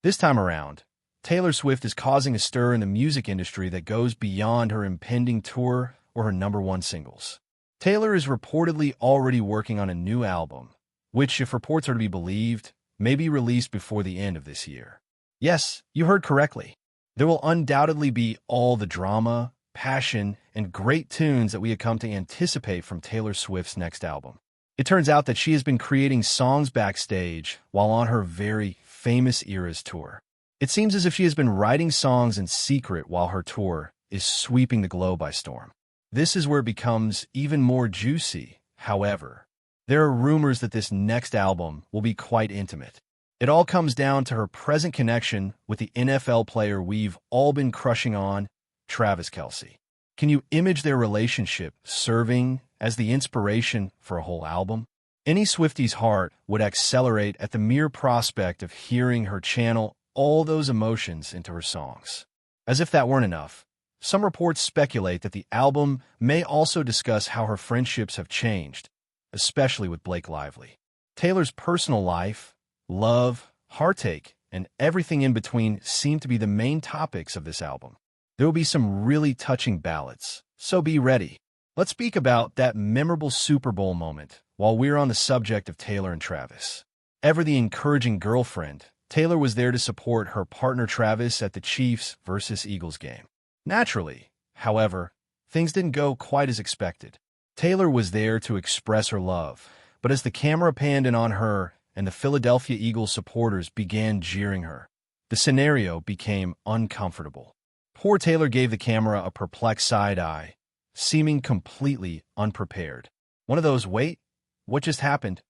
This time around, Taylor Swift is causing a stir in the music industry that goes beyond her impending tour or her #1 singles. Taylor is reportedly already working on a new album, which, if reports are to be believed, may be released before the end of this year. Yes, you heard correctly. There will undoubtedly be all the drama, passion, and great tunes that we have come to anticipate from Taylor Swift's next album. It turns out that she has been creating songs backstage while on her very famous Eras tour. It seems as if she has been writing songs in secret while her tour is sweeping the globe by storm. This is where it becomes even more juicy. However, there are rumors that this next album will be quite intimate. It all comes down to her present connection with the NFL player we've all been crushing on, Travis Kelce. Can you imagine their relationship serving as the inspiration for a whole album? Any Swiftie's heart would accelerate at the mere prospect of hearing her channel all those emotions into her songs. As if that weren't enough, some reports speculate that the album may also discuss how her friendships have changed, especially with Blake Lively. Taylor's personal life, love, heartache, and everything in between seem to be the main topics of this album. There will be some really touching ballads, so be ready. Let's speak about that memorable Super Bowl moment while we're on the subject of Taylor and Travis. Ever the encouraging girlfriend, Taylor was there to support her partner Travis at the Chiefs versus Eagles game. Naturally, however, things didn't go quite as expected. Taylor was there to express her love, but as the camera panned in on her and the Philadelphia Eagles supporters began jeering her, the scenario became uncomfortable. Poor Taylor gave the camera a perplexed side-eye, seeming completely unprepared. One of those, wait, what just happened?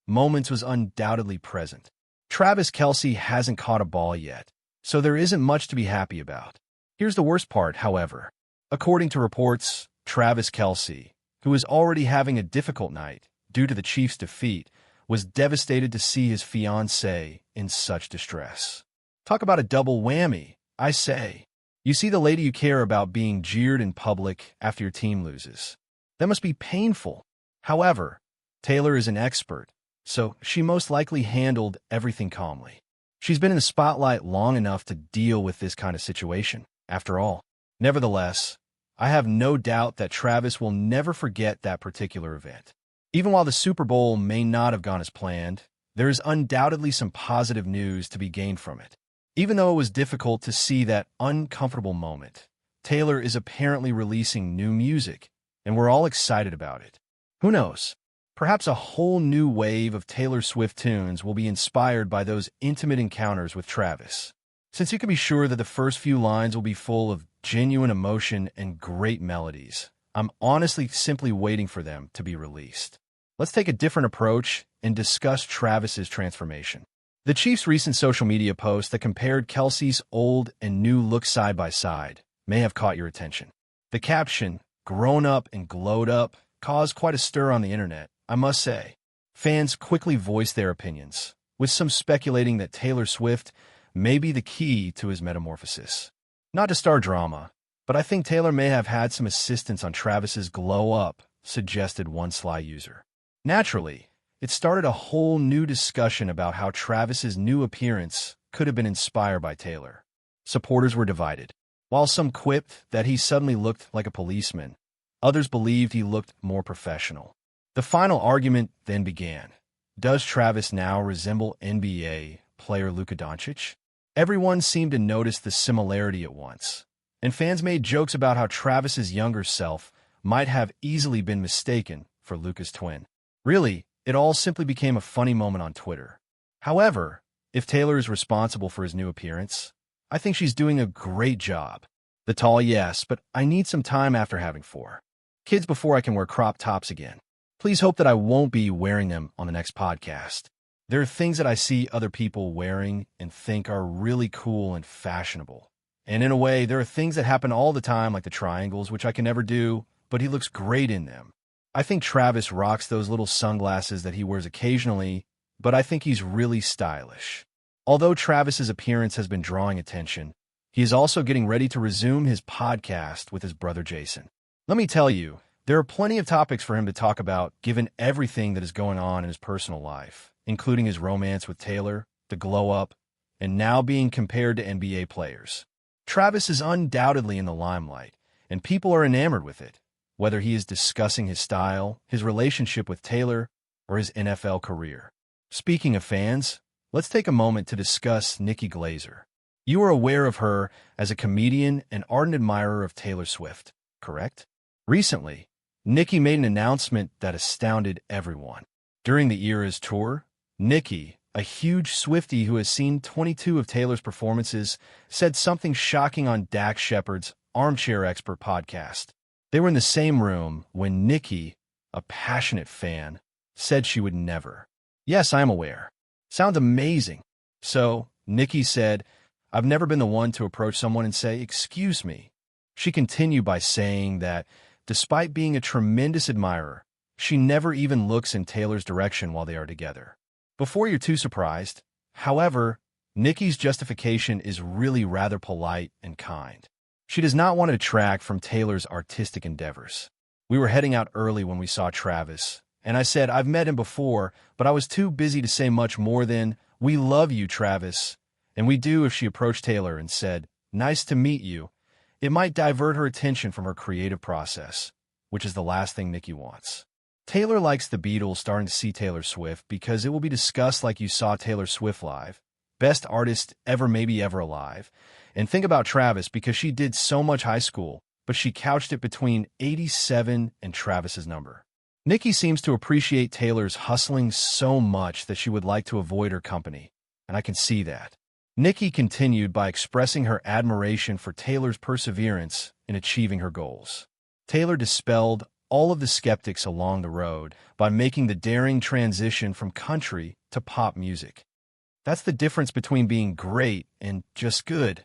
Moments was undoubtedly present. Travis Kelce hasn't caught a ball yet, so there isn't much to be happy about. Here's the worst part, however. According to reports, Travis Kelce, who is already having a difficult night due to the Chiefs' defeat, was devastated to see his fiancée in such distress. Talk about a double whammy, I say. You see the lady you care about being jeered in public after your team loses. That must be painful. However, Taylor is an expert, so she most likely handled everything calmly. She's been in the spotlight long enough to deal with this kind of situation, after all. Nevertheless, I have no doubt that Travis will never forget that particular event. Even while the Super Bowl may not have gone as planned, there is undoubtedly some positive news to be gained from it. Even though it was difficult to see that uncomfortable moment, Taylor is apparently releasing new music, and we're all excited about it. Who knows? Perhaps a whole new wave of Taylor Swift tunes will be inspired by those intimate encounters with Travis. Since you can be sure that the first few lines will be full of genuine emotion and great melodies, I'm honestly simply waiting for them to be released. Let's take a different approach and discuss Travis's transformation. The Chiefs' recent social media post that compared Kelce's old and new look side by side may have caught your attention. The caption, "Grown up and glowed up," caused quite a stir on the internet, I must say. Fans quickly voiced their opinions, with some speculating that Taylor Swift may be the key to his metamorphosis. Not to start drama, but I think Taylor may have had some assistance on Travis's glow up, suggested one sly user. Naturally, it started a whole new discussion about how Travis's new appearance could have been inspired by Taylor. Supporters were divided. While some quipped that he suddenly looked like a policeman, others believed he looked more professional. The final argument then began. Does Travis now resemble NBA player Luka Doncic? Everyone seemed to notice the similarity at once, and fans made jokes about how Travis's younger self might have easily been mistaken for Luka's twin. Really, it all simply became a funny moment on Twitter. However, if Taylor is responsible for his new appearance, I think she's doing a great job. The tall, yes, but I need some time after having 4 kids before I can wear crop tops again. Please hope that I won't be wearing them on the next podcast. There are things that I see other people wearing and think are really cool and fashionable. And in a way, there are things that happen all the time, like the triangles, which I can never do, but he looks great in them. I think Travis rocks those little sunglasses that he wears occasionally, but I think he's really stylish. Although Travis's appearance has been drawing attention, he is also getting ready to resume his podcast with his brother Jason. Let me tell you, there are plenty of topics for him to talk about given everything that is going on in his personal life, including his romance with Taylor, the glow-up, and now being compared to NBA players. Travis is undoubtedly in the limelight, and people are enamored with it, whether he is discussing his style, his relationship with Taylor, or his NFL career. Speaking of fans, let's take a moment to discuss Nikki Glazer. You are aware of her as a comedian and ardent admirer of Taylor Swift, correct? Recently, Nikki made an announcement that astounded everyone. During the Eras tour, Nikki, a huge Swiftie who has seen 22 of Taylor's performances, said something shocking on Dax Shepard's Armchair Expert podcast. They were in the same room when Nikki, a passionate fan, said she would never. Yes, I'm aware. Sounds amazing. So, Nikki said, I've never been the one to approach someone and say, excuse me. She continued by saying that, despite being a tremendous admirer, she never even looks in Taylor's direction while they are together. Before you're too surprised, however, Nikki's justification is really rather polite and kind. She does not want to detract from Taylor's artistic endeavors. We were heading out early when we saw Travis, and I said, I've met him before, but I was too busy to say much more than, we love you, Travis. And we do if she approached Taylor and said, nice to meet you. It might divert her attention from her creative process, which is the last thing Nikki wants. Taylor likes the Beatles starting to see Taylor Swift because it will be discussed like you saw Taylor Swift live, best artist ever maybe ever alive. And think about Travis because she did so much high school, but she couched it between 87 and Travis's number. Nikki seems to appreciate Taylor's hustling so much that she would like to avoid her company, and I can see that. Nikki continued by expressing her admiration for Taylor's perseverance in achieving her goals. Taylor dispelled all of the skeptics along the road by making the daring transition from country to pop music. That's the difference between being great and just good,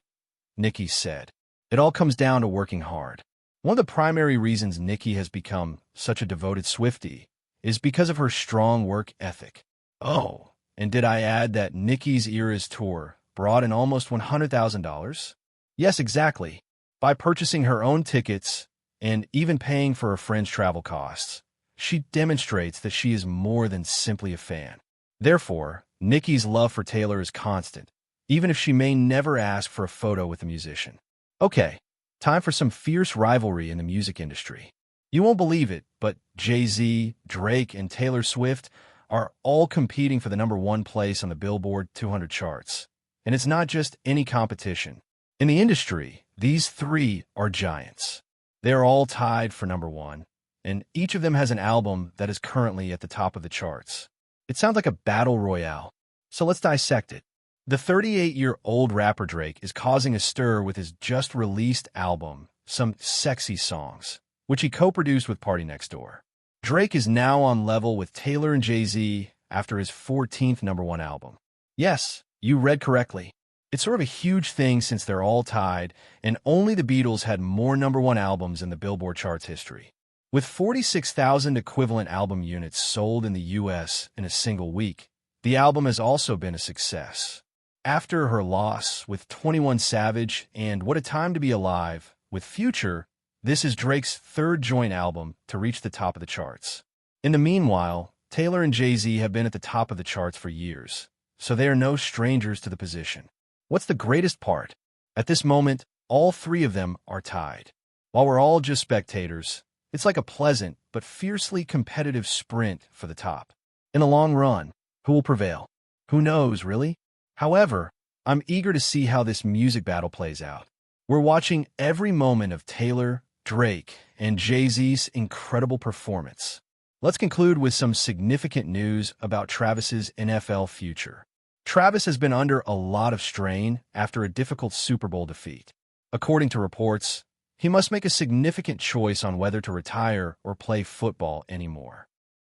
Nikki said. It all comes down to working hard. One of the primary reasons Nikki has become such a devoted Swiftie is because of her strong work ethic. Oh, and did I add that Nikki's Eras tour brought in almost $100,000? Yes, exactly. By purchasing her own tickets and even paying for her friends' travel costs, she demonstrates that she is more than simply a fan. Therefore, Nikki's love for Taylor is constant, even if she may never ask for a photo with the musician. Okay, time for some fierce rivalry in the music industry. You won't believe it, but Jay-Z, Drake, and Taylor Swift are all competing for the #1 place on the Billboard 200 charts. And it's not just any competition. In the industry, these three are giants. They are all tied for #1, and each of them has an album that is currently at the top of the charts. It sounds like a battle royale, so let's dissect it. The 38-year-old rapper Drake is causing a stir with his just-released album, Some Sexy Songs, which he co-produced with Party Next Door. Drake is now on level with Taylor and Jay-Z after his 14th #1 album. Yes, you read correctly. It's sort of a huge thing since they're all tied, and only the Beatles had more #1 albums in the Billboard charts history. With 46,000 equivalent album units sold in the U.S. in a single week, the album has also been a success. After her loss with 21 Savage and What a Time to Be Alive with Future, this is Drake's third joint album to reach the top of the charts. In the meanwhile, Taylor and Jay-Z have been at the top of the charts for years, so they are no strangers to the position. What's the greatest part? At this moment, all three of them are tied. While we're all just spectators, it's like a pleasant but fiercely competitive sprint for the top. In the long run, who will prevail? Who knows, really? However, I'm eager to see how this music battle plays out. We're watching every moment of Taylor, Drake, and Jay-Z's incredible performance. Let's conclude with some significant news about Travis's NFL future. Travis has been under a lot of strain after a difficult Super Bowl defeat. According to reports, he must make a significant choice on whether to retire or play football anymore.